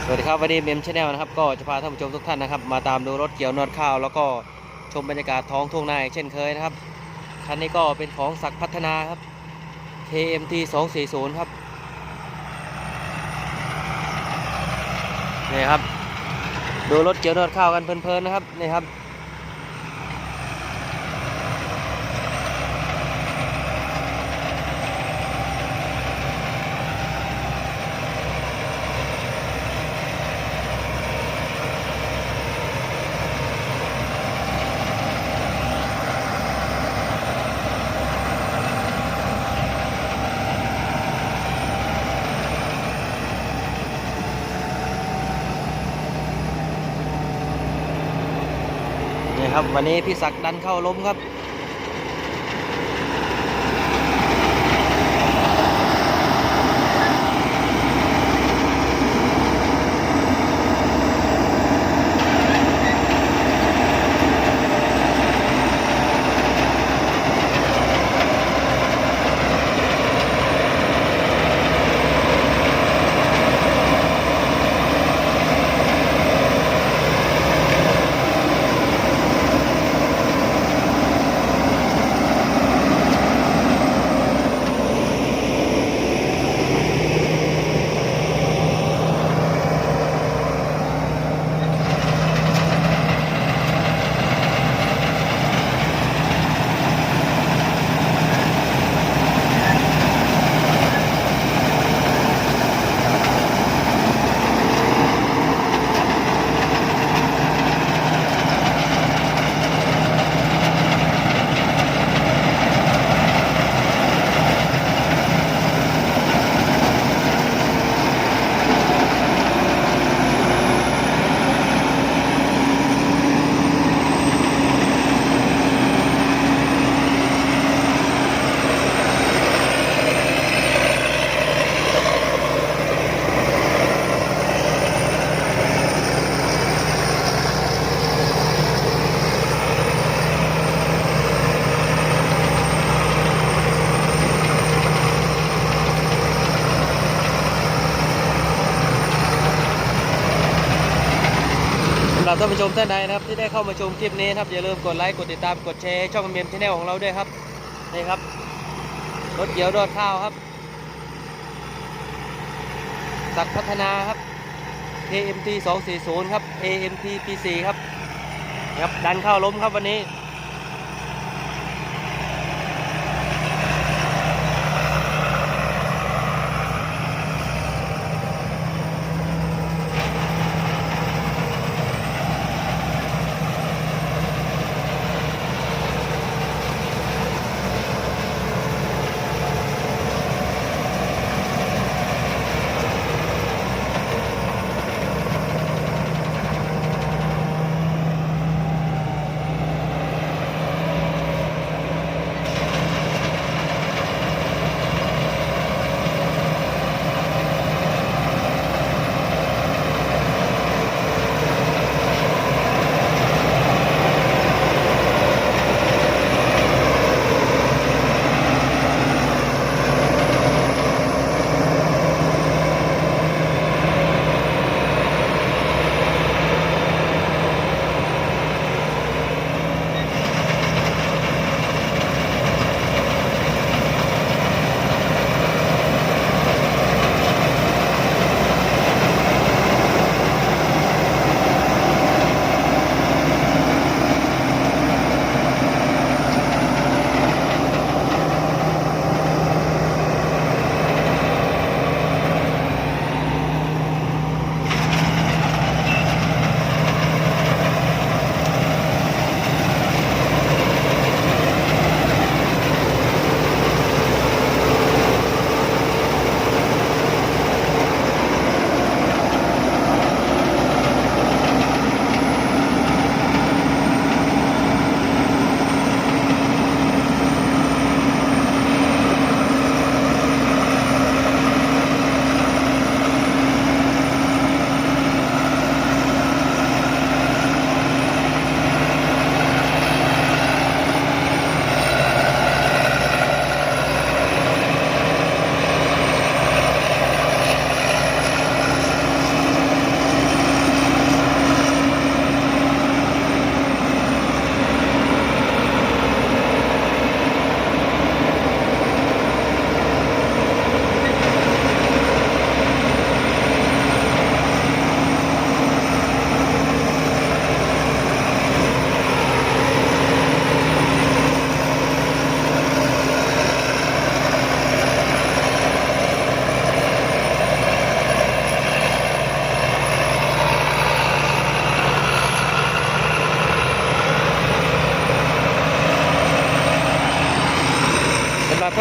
สวัสดีครับวันนี้เมมชาแนลนะครับก็จะพาท่านผู้ชมทุกท่านนะครับมาตามดูรถเกี่ยวนวดข้าวแล้วก็ชมบรรยากาศท้องทุ่งนาเช่นเคยนะครับคันนี้ก็เป็นของศักดิ์พัฒนาครับ KMT 240ครับนี่ครับดูรถเกี่ยวนวดข้าวกันเพลินๆนะครับนี่ครับนี่ครับวันนี้พี่ศักดิ์ดันเข้าล้มครับสำหรับท่านผู้ชมท่านใดนะครับที่ได้เข้ามาชมคลิปนี้นะครับอย่าลืมกดไลค์กดติดตามกดแชร์ช่องเมมชาแนลของเราด้วยครับนี่ครับรถเกี่ยวนวดข้าวครับศักดิ์พัฒนาครับ KMT 240ครับ AMT P4 ครับครับดันเข้าล้มครับวันนี้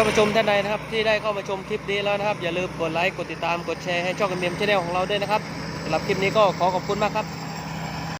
านผู้ชมท่านใดนะครับที่ได้เข้ามาชมคลิปนี้แล้วนะครับอย่าลืมกดไลค์กดติดตามกดแชร์ให้ช่องกันเมียมชาแนลของเราด้วยนะครับสำหรับคลิปนี้ก็ขอขอบคุณมากครับ